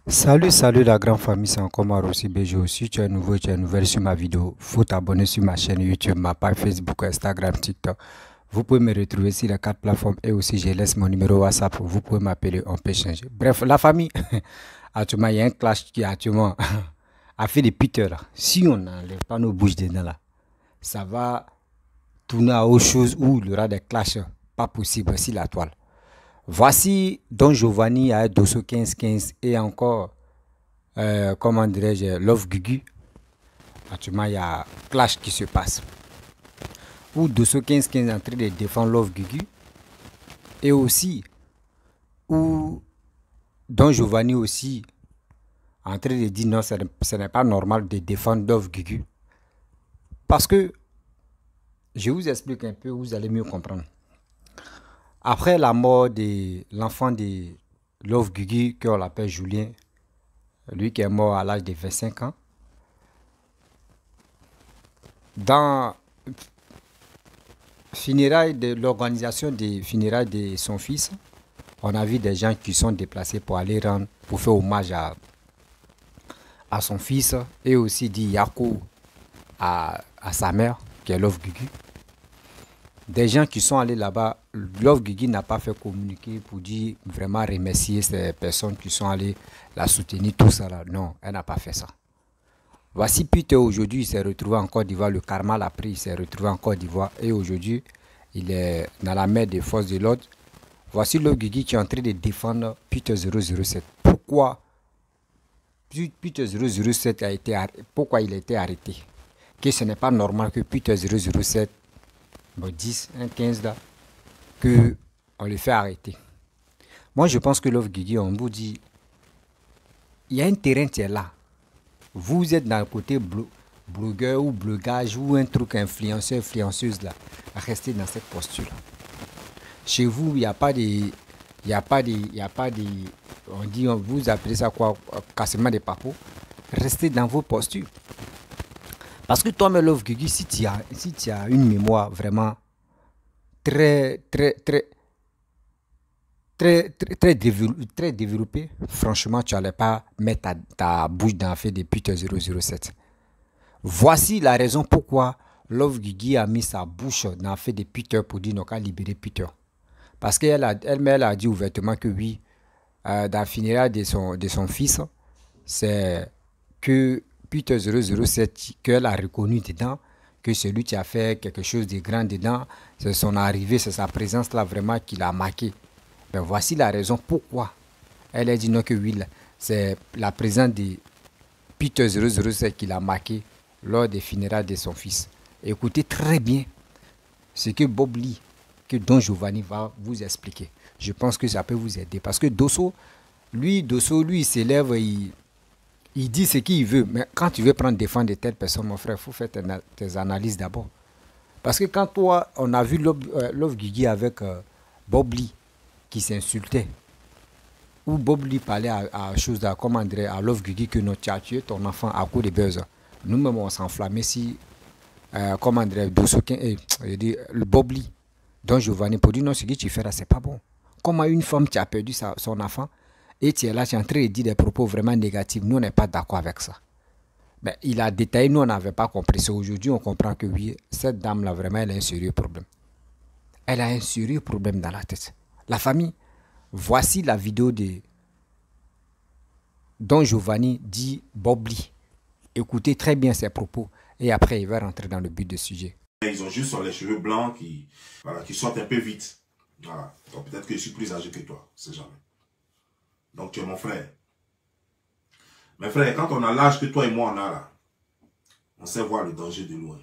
Salut la grande famille, c'est encore Marossi BG. Si tu es nouveau, tu es nouvelle sur ma vidéo, faut t'abonner sur ma chaîne YouTube, ma page Facebook, Instagram, TikTok. Vous pouvez me retrouver sur les quatre plateformes et aussi je laisse mon numéro WhatsApp. Vous pouvez m'appeler, on peut changer. Bref, la famille, actuellement, il y a un clash qui actuellement a fait des piteurs là. Si on n'enlève pas nos bouches dedans là, ça va tourner à autre chose où il y aura des clashs pas possibles sur la toile. Voici Don Giovanni à Dosso 15-15 et encore comment dirais-je, Love Gugu. Actuellement, il y a clash qui se passe. Où Dosso 15-15 est en train de défendre Love Gugu. Et aussi, où Don Giovanni aussi en train de dire non, ce n'est pas normal de défendre Love Gugu. Parce que, je vous explique un peu, vous allez mieux comprendre. Après la mort de l'enfant de Love Gugu, qu'on l'appelle Julien, lui qui est mort à l'âge de 25 ans, dans funérailles de l'organisation des funérailles de son fils, on a vu des gens qui sont déplacés pour aller rendre, pour faire hommage à son fils et aussi dire Yakou à sa mère, qui est Love Gugu. Des gens qui sont allés là-bas, Love Gugu n'a pas fait communiquer pour dire vraiment remercier ces personnes qui sont allées la soutenir, tout ça là. Non, elle n'a pas fait ça. Voici Peter aujourd'hui, il s'est retrouvé en Côte d'Ivoire, le karma l'a pris, il s'est retrouvé en Côte d'Ivoire et aujourd'hui, il est dans la main des forces de l'ordre. Voici le Guigui qui est en train de défendre Peter 007. Pourquoi Peter 007 a été arrêté? Pourquoi il a été arrêté? Que ce n'est pas normal que Peter 007, 10, 15 là, que on le fait arrêter. Moi je pense que Love Guigui, on vous dit, il y a un terrain qui est là. Vous êtes dans le côté blogueur ou blogage ou un truc influenceur, influenceuse là. Restez dans cette posture. Chez vous, il n'y a pas de... Il n'y a pas de... Il y a pas de... On dit, vous appelez ça quoi? Cassement des papos. Restez dans vos postures. Parce que toi, mais Love Guigui, si tu as une mémoire vraiment très, très, très, très développée, franchement, tu n'allais pas mettre ta bouche dans le fait de Peter 007. Voici la raison pourquoi Love Guigui a mis sa bouche dans le fait de Peter pour dire qu'on va libérer Peter. Parce qu'elle a dit ouvertement que oui, dans le funérail de son fils, c'est que Peter 007, qu'elle a reconnu dedans, que celui qui a fait quelque chose de grand dedans, c'est son arrivée, c'est sa présence là vraiment qui l'a marqué. Ben voici la raison pourquoi elle a dit non que oui, c'est la présence de Peter 007 qui l'a marqué lors des funérailles de son fils. Écoutez très bien ce que Bob Lee, que Don Giovanni va vous expliquer. Je pense que ça peut vous aider. Parce que Dosso, lui, il s'élève, il dit ce qu'il veut. Mais quand tu veux prendre défendre de telles personnes, mon frère, il faut faire tes analyses d'abord. Parce que quand toi, on a vu Love Guigui avec Bob Lee qui s'insultait, ou Bob Lee parlait à chose à comment dire, à Love Guigui que tu as tué ton enfant à coup de buzz. Nous-mêmes, on s'enflammait si, comment dire, le Bob Lee, Don Giovanni, pour dire non, ce que tu fais là, c'est pas bon. Comment une femme qui a perdu son enfant et tu es là, tu es en train de dire des propos vraiment négatifs, nous, on n'est pas d'accord avec ça. Ben, il a détaillé, nous, on n'avait pas compris ça. Aujourd'hui, on comprend que oui, cette dame-là, vraiment, elle a un sérieux problème. Elle a un sérieux problème dans la tête. La famille, voici la vidéo de Don Giovanni dit Bob Lee. Écoutez très bien ses propos et après, il va rentrer dans le but du sujet. Ils ont juste les cheveux blancs qui sortent un peu vite. Voilà. Donc peut-être que je suis plus âgé que toi, c'est jamais. Donc tu es mon frère. Mes frères, quand on a l'âge que toi et moi on a là, on sait voir le danger de loin.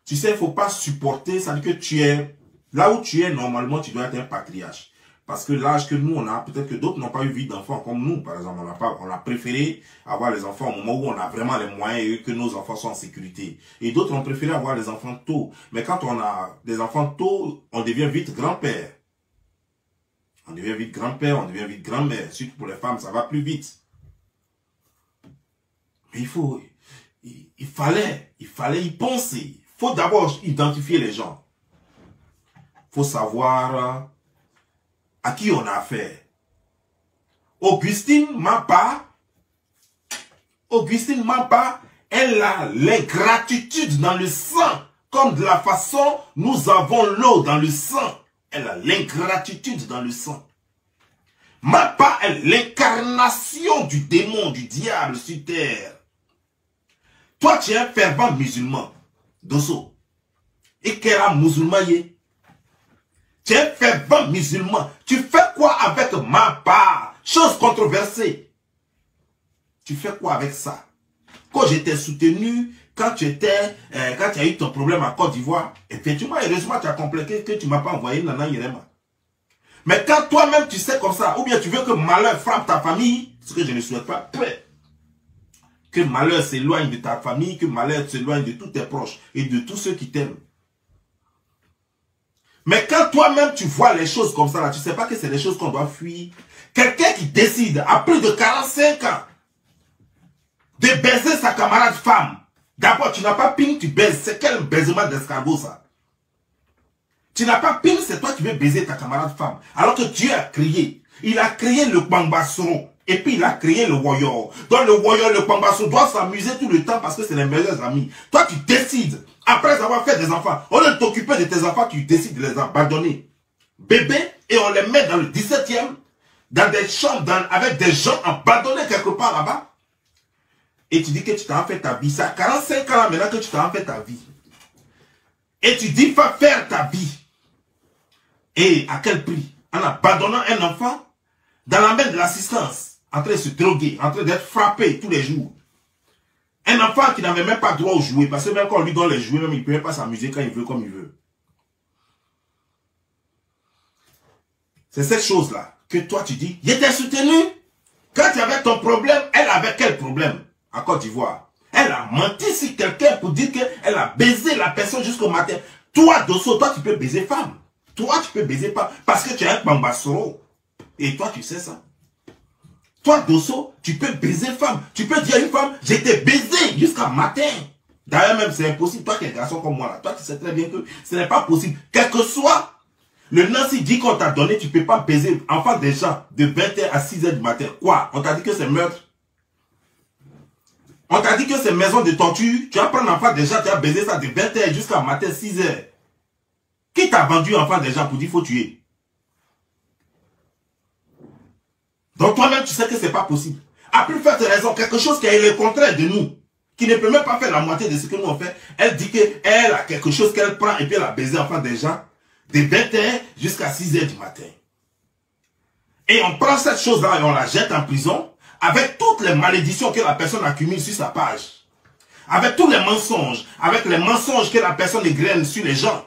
Tu sais, il ne faut pas supporter, ça veut dire que tu es, là où tu es, normalement, tu dois être un patriarche. Parce que l'âge que nous, on a, peut-être que d'autres n'ont pas eu vie d'enfants comme nous, par exemple. On a préféré avoir les enfants au moment où on a vraiment les moyens et que nos enfants sont en sécurité. Et d'autres ont préféré avoir les enfants tôt. Mais quand on a des enfants tôt, on devient vite grand-père. On devient vite grand-père, on devient vite grand-mère. Surtout pour les femmes, ça va plus vite. Mais il fallait y penser. Il faut d'abord identifier les gens. Il faut savoir à qui on a affaire. Augustine Mapa, elle a l'ingratitude dans le sang. Comme de la façon, nous avons l'eau dans le sang. Elle a l'ingratitude dans le sang. Mapa est l'incarnation du démon, du diable sur terre. Toi, tu es un fervent musulman. Dosso. Et qu'elle a musulman yé. Tu es un fervent musulman. Tu fais quoi avec Mapa? Chose controversée. Tu fais quoi avec ça? Quand j'étais soutenu, quand tu as eu ton problème en Côte d'Ivoire, effectivement, heureusement, tu as compliqué que tu ne m'as pas envoyé Nana Yerema. Mais quand toi-même tu sais comme ça, ou bien tu veux que malheur frappe ta famille, ce que je ne souhaite pas, que malheur s'éloigne de ta famille, que malheur s'éloigne de tous tes proches et de tous ceux qui t'aiment. Mais quand toi-même tu vois les choses comme ça, là, tu ne sais pas que c'est des choses qu'on doit fuir. Quelqu'un qui décide à plus de 45 ans de baiser sa camarade femme. D'abord, tu n'as pas ping, tu baises. C'est quel baisement d'escargot ça? Tu n'as pas ping, c'est toi qui veux baiser ta camarade femme. Alors que Dieu a créé. Il a créé le Kwangbasoro. Et puis il a créé le Warrior. Donc le Warrior, le Kwangbasoro doit s'amuser tout le temps parce que c'est les meilleurs amis. Toi, tu décides, après avoir fait des enfants, au lieu de t'occuper de tes enfants, tu décides de les abandonner. Bébé, et on les met dans le 17e, dans des chambres, avec des gens abandonnés quelque part là-bas. Et tu dis que tu t'en fait ta vie. C'est à 45 ans maintenant que tu t'en fait ta vie. Et tu dis, va faire ta vie. Et à quel prix? En abandonnant un enfant dans la main de l'assistance, en train de se droguer, en train d'être frappé tous les jours. Un enfant qui n'avait même pas droit au jouet, parce que même quand on lui donne les jouets, même il ne peut même pas s'amuser quand il veut, comme il veut. C'est cette chose-là que toi tu dis, il était soutenu. Quand tu avais ton problème, elle avait quel problème? En Côte d'Ivoire. Elle a menti sur quelqu'un pour dire qu'elle a baisé la personne jusqu'au matin. Toi, Dosso, toi, tu peux baiser femme. Toi, tu peux baiser femme parce que tu es un Kwangbasoro. Et toi, tu sais ça. Toi, Dosso, tu peux baiser femme. Tu peux dire à une femme, j'ai été baisé jusqu'à matin. D'ailleurs, même, c'est impossible. Toi qui es un garçon comme moi, là, toi, tu sais très bien que ce n'est pas possible. Quel que soit le Nancy dit qu'on t'a donné, tu ne peux pas baiser enfant des gens de 20h à 6h du matin. Quoi? On t'a dit que c'est meurtre? On t'a dit que c'est maison de torture. Tu vas prendre enfant des gens, tu vas baiser ça de 20h jusqu'à matin 6h. Qui t'a vendu enfant des gens pour dire qu'il faut tuer? Donc toi-même, tu sais que c'est pas possible. À plus forte raison, quelque chose qui est le contraire de nous, qui ne peut même pas faire la moitié de ce que nous on fait, elle dit qu'elle a quelque chose qu'elle prend et puis elle a baisé enfant des gens de 20h jusqu'à 6h du matin. Et on prend cette chose-là et on la jette en prison, avec toutes les malédictions que la personne accumule sur sa page. Avec tous les mensonges. Avec les mensonges que la personne égrène sur les gens.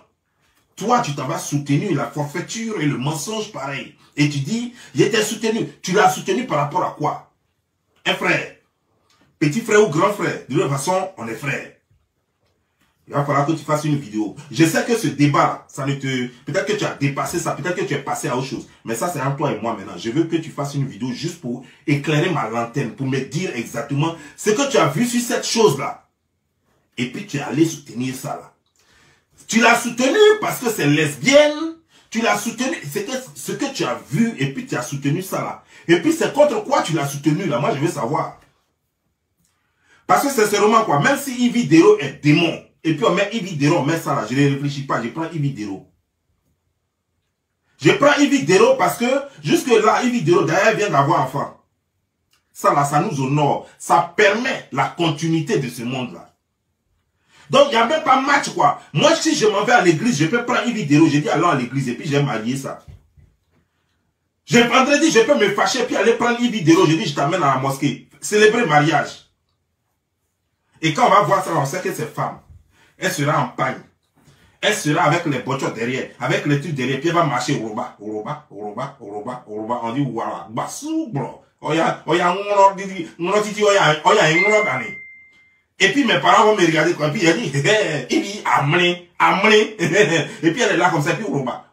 Toi, tu t'en vas soutenir la forfaiture et le mensonge pareil. Et tu dis, j'étais soutenu. Tu l'as soutenu par rapport à quoi? Un frère. Petit frère ou grand frère. De toute façon, on est frères. Il va falloir que tu fasses une vidéo. Je sais que ce débat, ça ne te... Peut-être que tu as dépassé ça, peut-être que tu es passé à autre chose. Mais ça, c'est entre toi et moi maintenant. Je veux que tu fasses une vidéo juste pour éclairer ma lanterne, pour me dire exactement ce que tu as vu sur cette chose-là. Et puis tu es allé soutenir ça là. Tu l'as soutenu parce que c'est lesbienne. Tu l'as soutenu, c'est ce que tu as vu et puis tu as soutenu ça là. Et puis c'est contre quoi tu l'as soutenu là. Moi, je veux savoir. Parce que sincèrement quoi, même si Yves Dero est démon, et puis on met Yves Dero, on met ça là, je ne réfléchis pas, je prends Yves Dero. Je prends Yves Dero parce que jusque là, Yves Dero d'ailleurs vient d'avoir enfant. Ça là, ça nous honore. Ça permet la continuité de ce monde là. Donc il n'y a même pas match quoi. Moi si je m'en vais à l'église, je peux prendre Yves Dero, je dis allons à l'église et puis je vais m'allier ça. Vendredi, je peux me fâcher puis aller prendre Yves Dero, je dis je t'amène à la mosquée. Célébrer mariage. Et quand on va voir ça, on sait que c'est femme. Elle sera en pagne. Elle sera avec les boutures derrière, avec les trucs derrière, puis elle va marcher au roba. On dit, voilà, bassou, bro. Et puis mes parents vont me regarder comme, puis elle dit, il dit, amné. Et puis elle est là comme ça, puis au roba.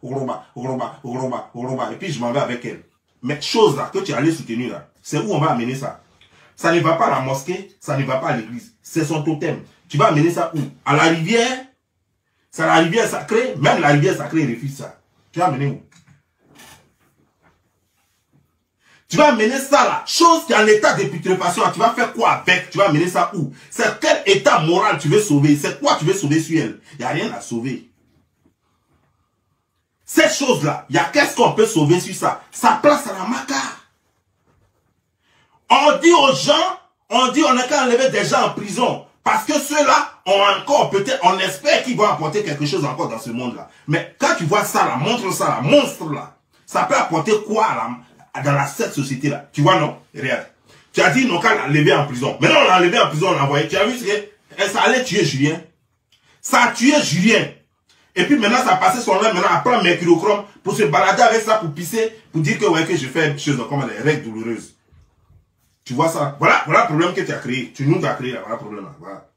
Et puis je m'en vais avec elle. Mais chose là, que tu allais soutenir là, c'est où on va amener ça. Ça ne va pas à la mosquée, ça ne va pas à l'église. C'est son totem. Tu vas amener ça où? À la rivière? C'est la rivière sacrée? Même la rivière sacrée refuse ça. Tu vas amener où? Tu vas amener ça là, chose qui est en état de putréfaction, tu vas faire quoi avec? Tu vas amener ça où? C'est quel état moral tu veux sauver? C'est quoi tu veux sauver sur elle? Il n'y a rien à sauver. Cette chose-là, il y a qu'est-ce qu'on peut sauver sur ça? Ça place à la macar. On dit aux gens, on n'a qu'à enlever des gens en prison. Parce que ceux-là ont encore, peut-être, on espère qu'ils vont apporter quelque chose encore dans ce monde-là. Mais quand tu vois ça là, montre ça là, monstre là, ça peut apporter quoi dans cette société-là? Tu vois, non? Regarde. Tu as dit, non, qu'à l'enlever en prison. Maintenant, on l'a enlevé en prison, on l'a envoyé. Tu as vu ce que ça allait tuer Julien? Ça a tué Julien. Et puis maintenant, ça a passé son nom, maintenant, à prendre mercurochrome pour se balader avec ça, pour pisser, pour dire que, ouais, que je fais des choses comme des règles douloureuses. Tu vois ça? Voilà le problème que tu as créé. Tu nous as créé là, voilà le problème là. Voilà.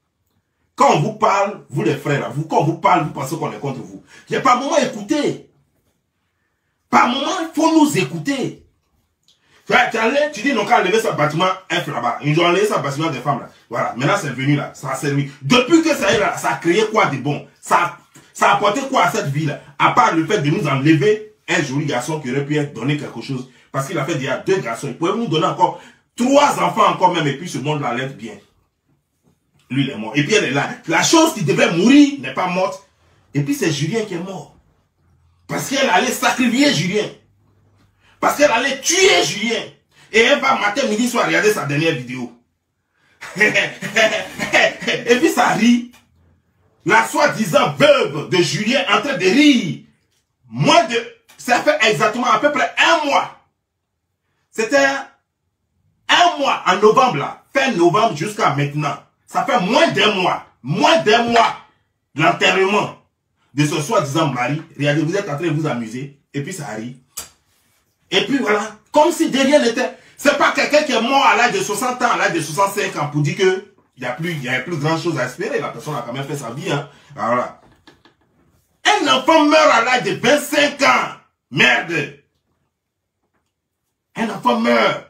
Quand on vous parle, vous les frères là, quand on vous parle, vous pensez qu'on est contre vous. Il n'y a pas un moment à écouter. Par moment, il faut nous écouter. Tu dis, non, quand enlever ce bâtiment F là-bas, ils ont enlevé ce bâtiment des femmes là. Voilà, maintenant c'est venu là, ça a servi. Depuis que ça est là, ça a créé quoi de bon? Ça a apporté quoi à cette vie là? À part le fait de nous enlever un joli garçon qui aurait pu être donné quelque chose. Parce qu'il a fait déjà 2 garçons. Il pouvait nous donner encore 3 enfants encore même, et puis ce monde-là l'aide bien. Lui, il est mort. Et puis elle est là. La chose qui devait mourir n'est pas morte. Et puis c'est Julien qui est mort. Parce qu'elle allait sacrifier Julien. Parce qu'elle allait tuer Julien. Et elle va matin, midi, soir regarder sa dernière vidéo. Et puis ça rit. La soi-disant veuve de Julien en train de rire. Ça fait exactement à peu près 1 mois. C'était 1 mois en novembre là. Fin novembre jusqu'à maintenant. Ça fait moins d'1 mois. Moins d'1 mois de l'enterrement de ce soi-disant mari. Regardez, vous êtes en train de vous amuser. Et puis ça arrive. Et puis voilà. Comme si derrière n'était. C'est pas quelqu'un qui est mort à l'âge de 60 ans, à l'âge de 65 ans pour dire que il n'y a plus grand chose à espérer. La personne a quand même fait sa vie. Hein. Alors là. Un enfant meurt à l'âge de 25 ans. Merde. Un enfant meurt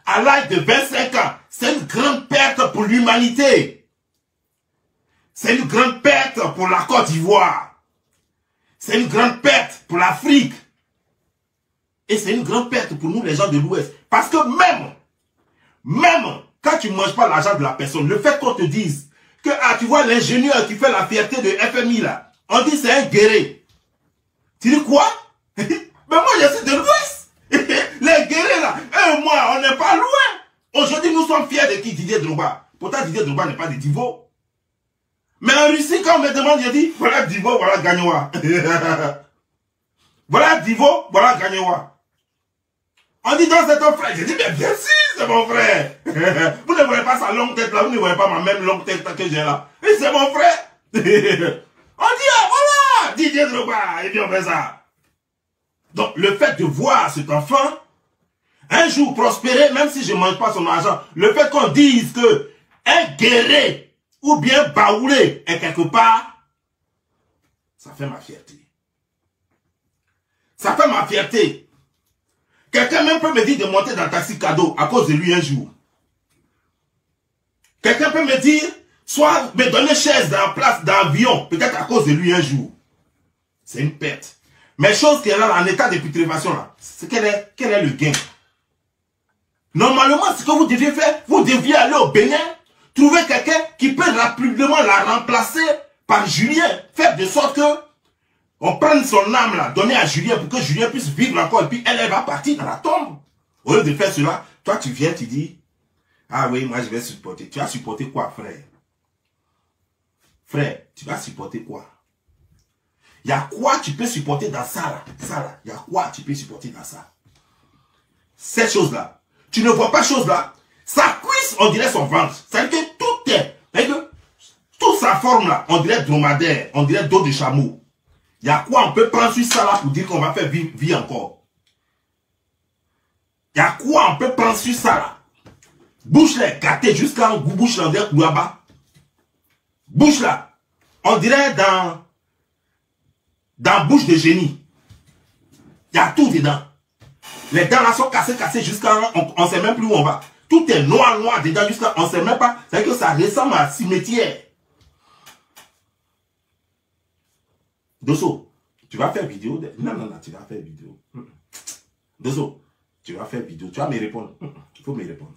à l'âge de 25 ans. C'est une grande perte pour l'humanité. C'est une grande perte pour la Côte d'Ivoire. C'est une grande perte pour l'Afrique. Et c'est une grande perte pour nous les gens de l'Ouest. Parce que même quand tu ne manges pas l'argent de la personne, le fait qu'on te dise que, ah, tu vois l'ingénieur qui fait la fierté de FMI là, on dit c'est un guerrier. Tu dis quoi? Mais moi je suis de l'Ouest. Les guerriers là, eux et moi, on n'est pas loin. Aujourd'hui, nous sommes fiers de qui? Didier Drogba. Pourtant, Didier Drogba n'est pas de Divo. Mais en Russie, quand on me demande, je dis, voilà Divo, voilà Gagnoa. Voilà Divo, voilà Gagnoa. On dit, donc c'est ton frère. Je dis, mais bien sûr, c'est mon frère. Vous ne voyez pas sa longue tête là, vous ne voyez pas ma même longue tête que j'ai là. Et c'est mon frère. On dit, ah, voilà, Didier Drogba. Et puis on fait ça. Donc, le fait de voir cet enfant, un jour prospérer, même si je ne mange pas son argent, le fait qu'on dise que un guerrier ou bien baoulé est quelque part, ça fait ma fierté. Ça fait ma fierté. Quelqu'un même peut me dire de monter dans le taxi cadeau à cause de lui un jour. Quelqu'un peut me dire, soit me donner chaise dans la place d'avion, peut-être à cause de lui un jour. C'est une perte. Mais chose qui est là, en état de putréfaction, là, c'est quel est le gain? Normalement, ce que vous deviez faire, vous deviez aller au Bénin, trouver quelqu'un qui peut rapidement la remplacer par Julien. Faire de sorte que on prenne son âme là, donner à Julien pour que Julien puisse vivre encore et puis elle va partir dans la tombe. Au lieu de faire cela, toi tu viens, tu dis, ah oui, moi je vais supporter. Tu vas supporter quoi, frère? Frère, tu vas supporter quoi? Il y a quoi tu peux supporter dans ça là? Ça là, il y a quoi tu peux supporter dans ça? Cette chose là. Tu ne vois pas chose là? Sa cuisse, on dirait son ventre. C'est-à-dire que tout est, toute sa forme là, on dirait dromadaire, on dirait dos de chameau. Il y a quoi on peut prendre sur ça là pour dire qu'on va faire vie encore? Il y a quoi on peut prendre sur ça là? Bouche là, gâtée jusqu'à bouche là, on dirait Kouaba. Bouche là, on dirait dans bouche de génie. Il y a tout dedans. Les dents là sont cassées jusqu'à on ne sait même plus où on va. Tout est noir dedans jusqu'à on ne sait même pas. C'est-à-dire que ça ressemble à un cimetière. Dosso, tu vas faire vidéo. Non, tu vas faire vidéo. Dosso, Tu vas faire vidéo. Tu vas me répondre. Il faut me répondre.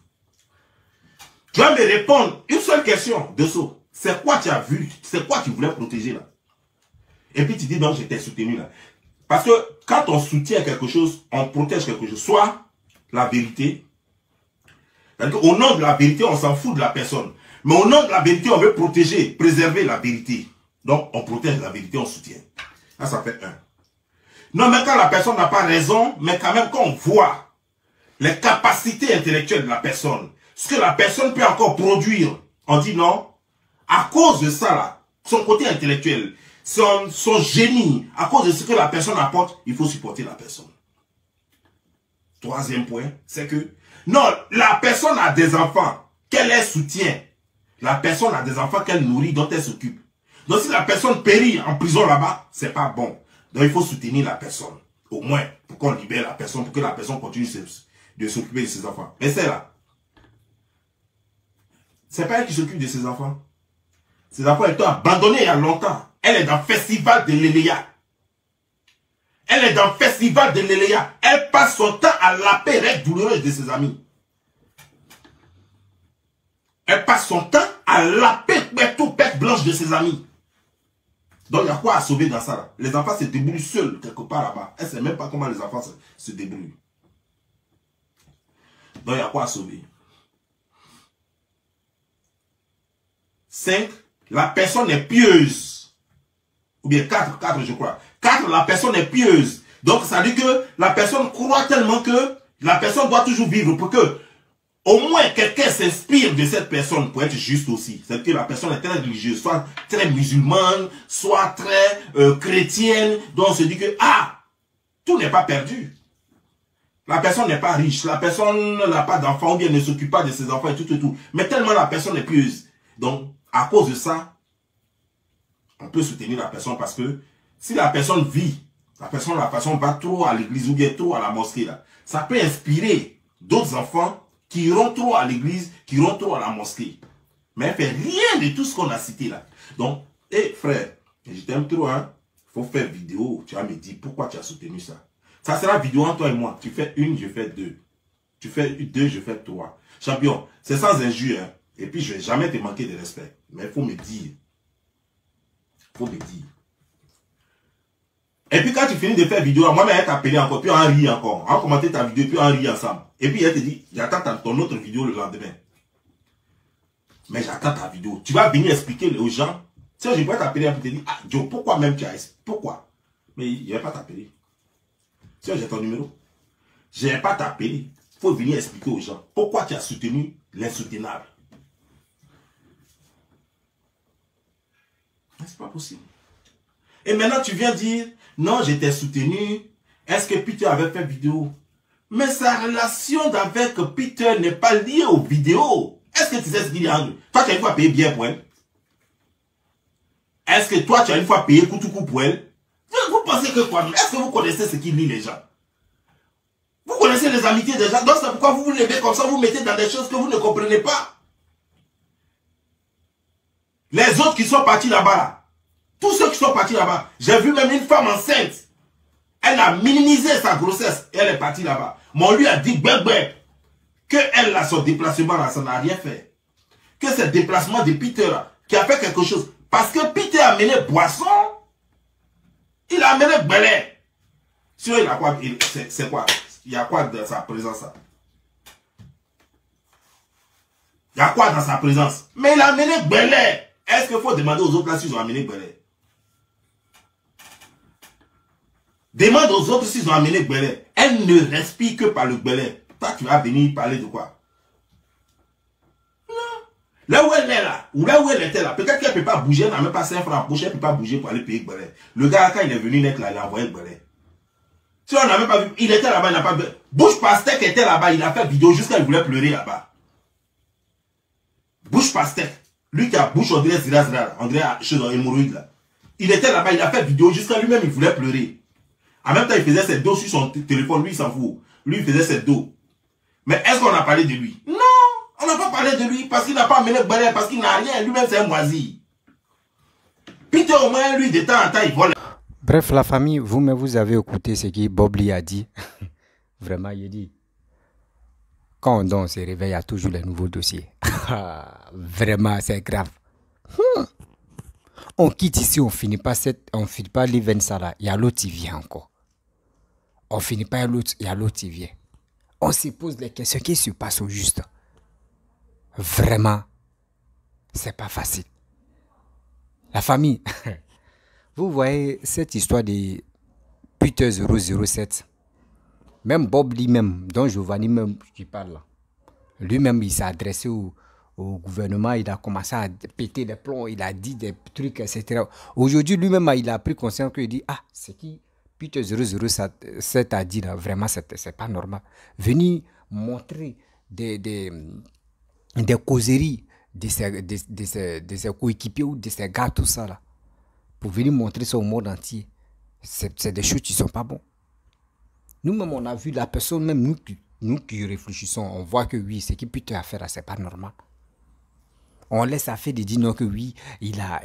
Tu vas me répondre une seule question, Dosso. C'est quoi tu as vu? C'est quoi tu voulais protéger là? Et puis tu dis donc je t'ai soutenu là. Parce que quand on soutient quelque chose, on protège quelque chose. Soit la vérité. Au nom de la vérité, on s'en fout de la personne. Mais au nom de la vérité, on veut protéger, préserver la vérité. Donc on protège la vérité, on soutient. Là, ça fait un. Non, mais quand la personne n'a pas raison, mais quand même quand on voit les capacités intellectuelles de la personne, ce que la personne peut encore produire, on dit non, à cause de ça là, son côté intellectuel, son génie, à cause de ce que la personne apporte, il faut supporter la personne. Troisième point, c'est que, non, la personne a des enfants qu'elle les soutient. La personne a des enfants qu'elle nourrit, dont elle s'occupe. Donc si la personne périt en prison là-bas, c'est pas bon. Donc il faut soutenir la personne. Au moins, pour qu'on libère la personne, pour que la personne continue de s'occuper de ses enfants. Mais c'est là. C'est pas elle qui s'occupe de ses enfants. Ses enfants, elles t'ont abandonné il y a longtemps. Elle est dans le festival de l'Eléa. Elle est dans le festival de l'Eléa. Elle passe son temps à laper les douloureuses de ses amis. Elle passe son temps à laper tout pète blanche de ses amis. Donc il y a quoi à sauver dans ça là? Les enfants se débrouillent seuls quelque part là-bas. Elle ne sait même pas comment les enfants se débrouillent. Donc il y a quoi à sauver? 5. La personne est pieuse. Ou bien 4 je crois. 4. La personne est pieuse. Donc ça dit que la personne croit tellement que la personne doit toujours vivre pour que au moins quelqu'un s'inspire de cette personne pour être juste aussi. C'est que la personne est très religieuse, soit très musulmane, soit très chrétienne. Donc on se dit que, ah, tout n'est pas perdu. La personne n'est pas riche, la personne n'a pas d'enfants ou bien ne s'occupe pas de ses enfants et tout. Mais tellement la personne est pieuse. Donc, à cause de ça, on peut soutenir la personne parce que si la personne vit, la personne va trop à l'église ou bien trop à la mosquée, là, ça peut inspirer d'autres enfants qui iront trop à l'église, qui iront trop à la mosquée. Mais elle fait rien de tout ce qu'on a cité là. Donc, frère, je t'aime trop, hein. Faut faire vidéo. Tu vas me dire pourquoi tu as soutenu ça. Ça sera vidéo entre toi et moi. Tu fais une, je fais deux. Tu fais deux, je fais trois. Champion, c'est sans injure, hein. Et puis, je ne vais jamais te manquer de respect. Mais il faut me dire. Il faut me dire. Et puis, quand tu finis de faire vidéo, moi-même, elle t'appelle encore, puis on rit encore. On commenter ta vidéo, puis on rit ensemble. Et puis, elle te dit, j'attends ton autre vidéo le lendemain. Mais j'attends ta vidéo. Tu vas venir expliquer aux gens. Si je pourrais t'appeler, et te dire, ah, Joe, pourquoi même tu as... Pourquoi? Mais il ne va pas t'appeler. Si j'ai ton numéro, je ne vais pas t'appeler. Il faut venir expliquer aux gens pourquoi tu as soutenu l'insoutenable. C'est pas possible. Et maintenant, tu viens dire, non, j'étais soutenu. Est-ce que Peter avait fait vidéo? Mais sa relation avec Peter n'est pas liée aux vidéos. Est-ce que tu sais ce qu'il y a en lui? Toi, tu as une fois payé bien pour elle. Est-ce que toi, tu as une fois payé coup pour elle? Vous pensez que quoi? Est-ce que vous connaissez ce qu'il lit les gens? Vous connaissez les amitiés des gens. Donc c'est pourquoi vous vous levez comme ça, vous mettez dans des choses que vous ne comprenez pas. Les autres qui sont partis là-bas, là, tous ceux qui sont partis là-bas, j'ai vu même une femme enceinte. Elle a minimisé sa grossesse et elle est partie là-bas. Mais on lui a dit, que elle, là, son déplacement, là, ça n'a rien fait. Que ce déplacement de Peter, là, qui a fait quelque chose. Parce que Peter a amené boisson, il a amené belé. Sinon, il a quoi? C'est quoi? Il y a quoi dans sa présence, là? Il y a quoi dans sa présence? Mais il a amené belé. Est-ce qu'il faut demander aux autres là s'ils ont amené belé? Demande aux autres s'ils ont amené belé. Elle ne respire que par le belé. Toi, tu vas venir parler de quoi? Non. Là où elle est là, ou là où elle était là, peut-être qu'elle ne peut pas bouger, elle n'a même pas 5 francs en poche, elle ne peut pas bouger pour aller payer belé. Le gars, quand il est venu net là, il a envoyé belé. Si on n'a même pas vu, il était là-bas, il n'a pas vu. Bush Pastek était là-bas, il a fait vidéo jusqu'à il voulait pleurer là-bas. Bush Pastek. Lui qui a bouche, on dirait Zira, on dirait chose en hémorroïde là. Il était là-bas, il a fait vidéo jusqu'à lui-même, il voulait pleurer. En même temps, il faisait ses dos sur son téléphone, lui il s'en fout. Lui il faisait ses dos. Mais est-ce qu'on a parlé de lui? Non, on n'a pas parlé de lui parce qu'il n'a pas amené le balai, parce qu'il n'a rien, lui-même c'est un moisi. Peter au moins, lui de temps en temps, il vole. Bref, la famille, vous-même vous avez écouté ce que Bob Lee a dit. Vraiment, il dit, Quand on se réveille, il y a toujours les nouveaux dossiers. Vraiment, c'est grave. On quitte ici, on finit pas l'event ça là. Il y a l'autre qui vient encore. On finit pas l'autre, il y a l'autre qui vient. On se pose les questions qui se passent au juste. Vraiment, c'est pas facile. La famille, vous voyez cette histoire de Peter 007. Même Bob lui-même, dont Giovanni même qui parle là. Lui-même, il s'est adressé au gouvernement, il a commencé à péter les plombs, il a dit des trucs, etc. Aujourd'hui, lui-même, il a pris conscience qu'il dit, ah, c'est qui Peter 007 a dit là, vraiment, c'est pas normal. Venir montrer des causeries de ses coéquipiers ou de ses gars, tout ça là, pour venir montrer ça au monde entier, c'est des choses qui ne sont pas bonnes. Nous-mêmes, on a vu la personne, même nous qui réfléchissons, on voit que oui, ce qui Peter a fait là, c'est pas normal. On laisse à faire de dire non que oui, il a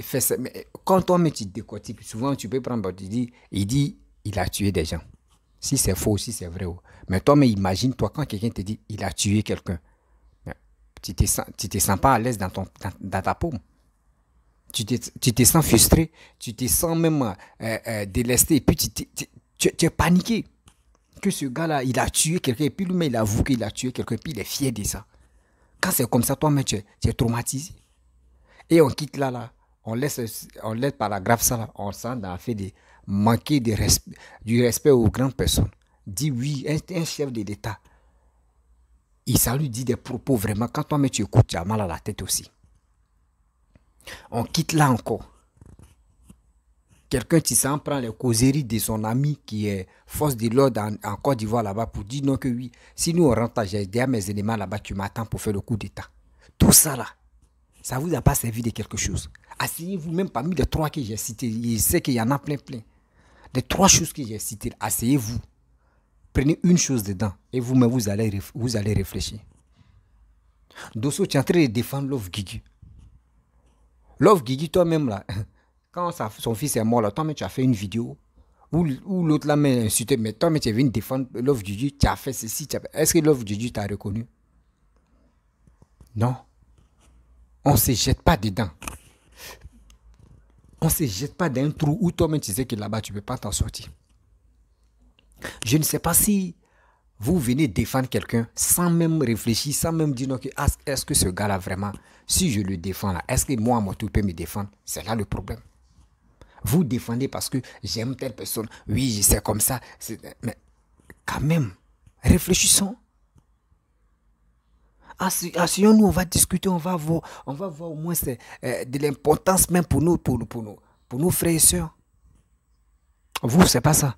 fait ça. Mais quand toi-même tu décortiques, souvent tu peux prendre, il dit, il a tué des gens. Si c'est faux, si c'est vrai. Mais toi-même, imagine-toi quand quelqu'un te dit, il a tué quelqu'un. Tu te sens pas à l'aise dans ta peau. Tu te sens frustré, tu te sens même délesté, et puis tu es paniqué. Que ce gars-là, il a tué quelqu'un, et puis lui-même, il avoue qu'il a tué quelqu'un, et puis il est fier de ça. Quand c'est comme ça, toi-même, tu es traumatisé. Et on quitte là, on laisse paragraphe ça là, on sent dans le fait de manquer du respect aux grandes personnes. Dis oui, un chef de l'État, ça lui dit des propos vraiment, quand toi-même tu écoutes, tu as mal à la tête aussi. On quitte là encore. Quelqu'un qui s'en prend les causeries de son ami qui est force de l'ordre en Côte d'Ivoire là-bas pour dire non que oui, si nous on rentre, j'ai déjà mes éléments là-bas, tu m'attends pour faire le coup d'État. Tout ça là, ça vous a pas servi de quelque chose. Asseyez-vous même parmi les 3 que j'ai cités. Je sais qu'il y en a plein. Les 3 choses que j'ai citées, asseyez-vous. Prenez une chose dedans et vous-même vous allez réfléchir. Dosso, tu es en train de défendre Love Guigui. Love Guigui, toi-même là, quand son fils est mort là, toi-même tu as fait une vidéo où l'autre là m'a insulté, mais toi-même tu es venu défendre Love Guigui, tu as fait ceci. Est-ce que Love Guigui t'a reconnu? Non. On ne se jette pas dedans. On ne se jette pas dans un trou où toi-même tu sais que là-bas tu ne peux pas t'en sortir. Je ne sais pas si vous venez défendre quelqu'un sans même réfléchir, sans même dire non, est-ce que ce gars-là vraiment, si je le défends là, est-ce que moi, mon tour peut me défendre? C'est là le problème. Vous défendez parce que j'aime telle personne. Oui, c'est comme ça. Mais quand même, réfléchissons. Asseyons-nous, on va discuter, on va voir au moins de l'importance même pour nos frères et sœurs. Vous, c'est pas ça.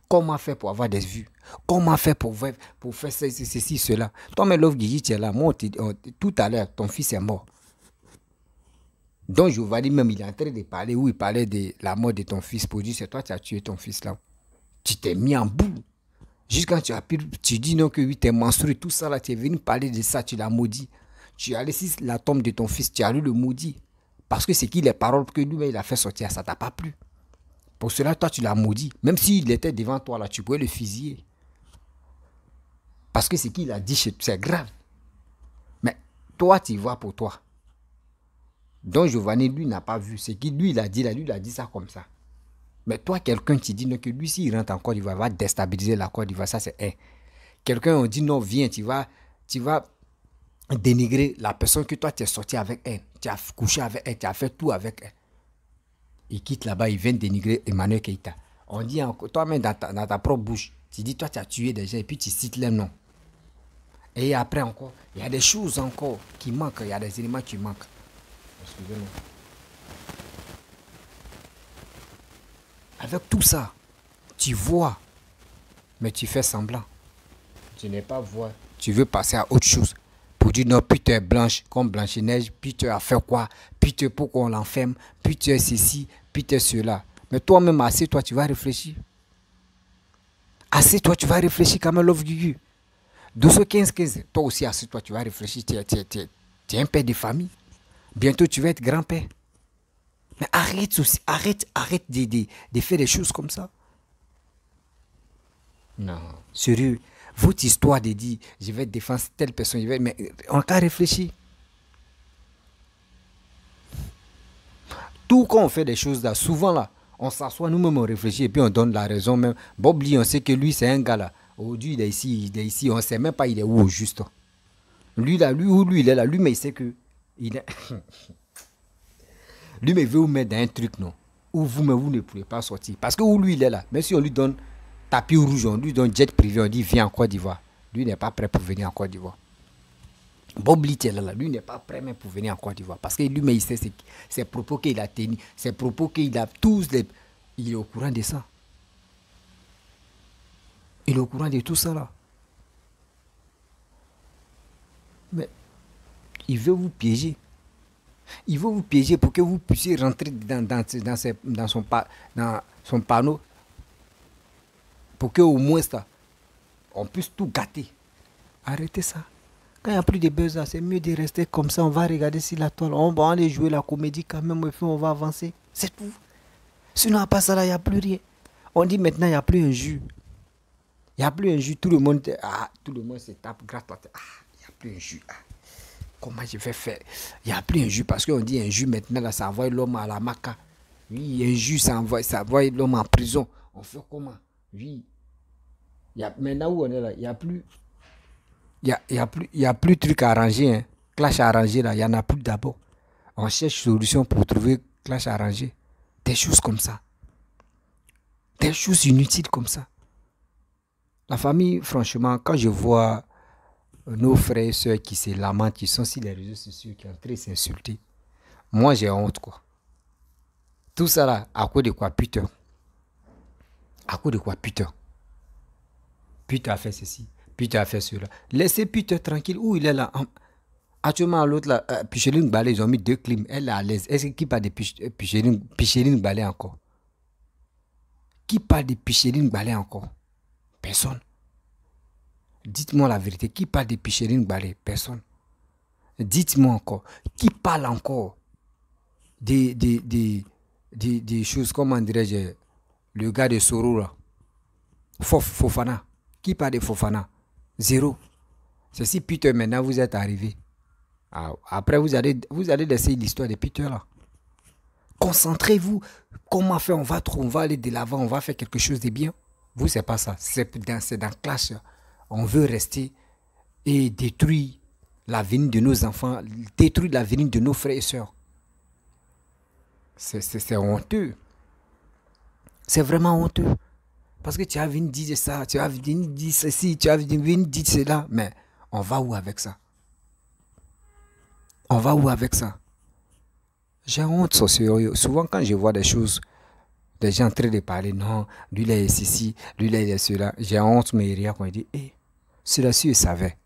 Comment faire pour avoir des vues? Comment faire pour faire ceci, cela? Toi, mais Love Guigui, tu es là. Moi, tout à l'heure, ton fils est mort. Donc, Giovanni même, il est en train de parler, où il parlait de la mort de ton fils pour dire, c'est toi qui as tué ton fils là. Tu t'es mis en boule. Jusqu'à quand tu dis non que oui, tu es menstrué, tout ça là, tu es venu parler de ça, tu l'as maudit. Tu as laissé la tombe de ton fils, tu as lu le maudit. Parce que c'est qui les paroles que lui-même il a fait sortir, ça t'a pas plu. Pour cela, toi, tu l'as maudit. Même s'il était devant toi là, tu pouvais le fusiller. Parce que c'est qu'il a dit, c'est grave. Mais toi, tu vois pour toi. Donc Giovanni, lui, n'a pas vu. C'est qui lui, il a dit là, lui, il a dit ça comme ça. Mais toi, quelqu'un qui dit non, que lui, s'il rentre en Côte d'Ivoire, il va déstabiliser la Côte d'Ivoire. Ça, c'est un. Quelqu'un, on dit non, viens, tu vas dénigrer la personne que toi, tu es sorti avec elle. Tu as couché avec elle, tu as fait tout avec elle. Il quitte là-bas, il vient dénigrer Emmanuel Keïta. On dit toi-même dans ta propre bouche, tu dis toi, tu as tué des gens et puis tu cites les noms. Et après encore, il y a des choses encore qui manquent, il y a des éléments qui manquent. Excusez-moi. Avec tout ça, tu vois, mais tu fais semblant. Tu n'es pas voir. Tu veux passer à autre chose. Pour dire non, puis tu es blanche comme Blanche-Neige, puis tu as fait quoi, puis tu es pourquoi on l'enferme, puis tu es ceci, puis tu es cela. Mais toi-même, assieds-toi, tu vas réfléchir. Assieds-toi, tu vas réfléchir quand même, Love Guigui. 215, toi aussi, assieds-toi, tu vas réfléchir. Tu es un père de famille. Bientôt, tu vas être grand-père. Mais arrête aussi, arrête de faire des choses comme ça. Non, sérieux. Votre histoire de dire, je vais défendre telle personne, mais on a réfléchi. Tout quand on fait des choses là, souvent là, on s'assoit, nous-mêmes on réfléchit et puis on donne la raison même. Bob Lee, on sait que lui c'est un gars là. Aujourd'hui il est ici, on ne sait même pas il est où au juste. Lui là, lui il est là, lui mais il sait que il est... lui mais il veut vous mettre dans un truc non. Où vous ne pouvez pas sortir. Parce que où lui il est là, même si on lui donne tapis rouge, on lui donne jet privé, on dit viens en Côte d'Ivoire. Lui n'est pas prêt pour venir en Côte d'Ivoire. Bob Lee est là, lui n'est pas prêt même pour venir en Côte d'Ivoire. Parce que lui, mais il sait ses propos qu'il a tenus, ses propos qu'il a tous les... Il est au courant de ça. Il est au courant de tout ça là. Mais il veut vous piéger. Il veut vous piéger pour que vous puissiez rentrer dans son panneau. Pour qu'au moins ça, on puisse tout gâter. Arrêtez ça. Quand il n'y a plus de besoin, c'est mieux de rester comme ça. On va regarder si la toile. On va aller jouer la comédie quand même. Et puis on va avancer. C'est tout. Sinon, à part ça, là, il n'y a plus rien. On dit maintenant, il n'y a plus un jus. Il n'y a plus un jus. Tout le monde se tape gratte la tête. Il n'y a plus un jus. Comment je vais faire? Il n'y a plus un jus. Parce qu'on dit un jus maintenant, là, ça envoie l'homme à la maca. Oui, un jus, ça envoie l'homme en prison. On fait comment? Oui. Maintenant où on est là, il n'y a plus... Il y a plus de trucs à arranger, hein. Clash à arranger là, il n'y en a plus d'abord. On cherche solution pour trouver clash à arranger. Des choses comme ça. Des choses inutiles comme ça. La famille, franchement, quand je vois nos frères et soeurs qui se lamentent, qui sont sur les réseaux sociaux, qui sont en train de s'insulter, moi j'ai honte quoi. Tout ça là, à cause de quoi, Peter? À cause de quoi, Peter? Peter a fait ceci. Peter a fait cela. Laissez Peter tranquille. Où il est là? Actuellement, l'autre là, Picheline Balé, ils ont mis 2 clims. Elle est à l'aise. Est-ce qui parle de Picheline Balé encore? Qui parle de Picheline Balé encore? Personne. Dites-moi la vérité. Qui parle de Picheline Balé? Personne. Dites-moi encore. Qui parle encore des choses, comment dirais-je, le gars de Soro là? Fofana. Qui parle de Fofana? Zéro. C'est si Peter, maintenant, vous êtes arrivé. Après, vous allez laisser l'histoire de Peter là. Concentrez-vous. Comment faire? On va aller de l'avant. On va faire quelque chose de bien. Vous, c'est pas ça. C'est dans clash. On veut rester et détruire l'avenir de nos enfants. Détruire l'avenir de nos frères et sœurs. C'est honteux. C'est vraiment honteux. Parce que tu as venu dire ça, tu as venu dire ceci, tu as venu dire cela. Mais on va où avec ça? On va où avec ça? J'ai honte, souvent quand je vois des choses, des gens en train de parler, non, lui là est ceci, lui là est cela. J'ai honte, mais rien quand il dit, celui-là, si il savait.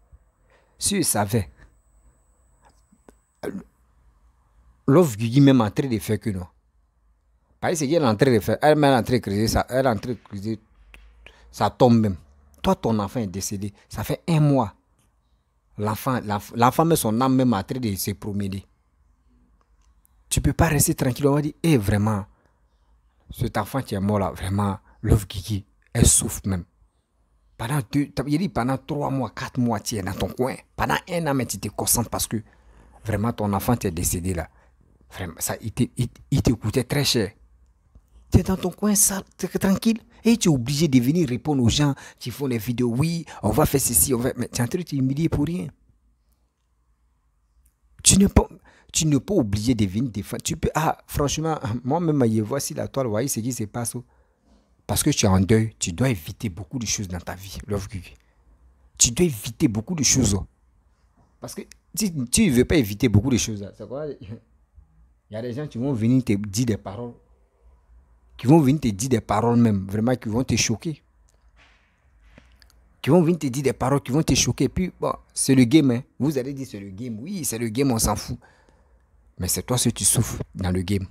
Si il savait. L'offre Guigui même en train de faire que non. Parce que qu'elle est en train de faire, elle est en train de creuser ça, elle est en train de creuser, ça tombe même. Toi, ton enfant est décédé, ça fait 1 mois. L'enfant met son âme même en train de se promener. Tu ne peux pas rester tranquille, on va dire, vraiment, cet enfant qui est mort là, vraiment, l'offre Guigui, elle souffre même. Pendant 3 mois, 4 mois, tu es dans ton coin. Pendant 1 an, mais tu te concentres parce que vraiment ton enfant est décédé là. Vraiment, ça, il te coûtait très cher. Tu es dans ton coin, ça, tranquille. Et tu es obligé de venir répondre aux gens qui font des vidéos. Oui, on va faire ceci, mais tu es en train de t'humilier pour rien. Tu n'es pas obligé de venir défendre. Tu peux, franchement, moi-même, voici la toile, voyez ce qui se passe. Parce que tu es en deuil, tu dois éviter beaucoup de choses dans ta vie. Tu dois éviter beaucoup de choses. Parce que si tu ne veux pas éviter beaucoup de choses, c'est quoi? Il y a des gens qui vont venir te dire des paroles. Qui vont venir te dire des paroles même, vraiment, qui vont te choquer. Qui vont venir te dire des paroles qui vont te choquer. Puis, bon, c'est le game. Hein. Vous allez dire c'est le game. Oui, c'est le game, on s'en fout. Mais c'est toi ce que tu souffres dans le game.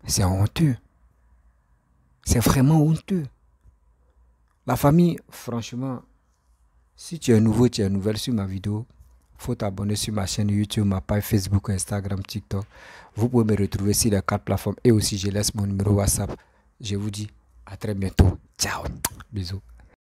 C'est honteux. C'est vraiment honteux. La famille, franchement, si tu es nouveau, tu es nouvelle sur ma vidéo, il faut t'abonner sur ma chaîne YouTube, ma page Facebook, Instagram, TikTok. Vous pouvez me retrouver sur les 4 plateformes et aussi je laisse mon numéro WhatsApp. Je vous dis à très bientôt. Ciao. Bisous.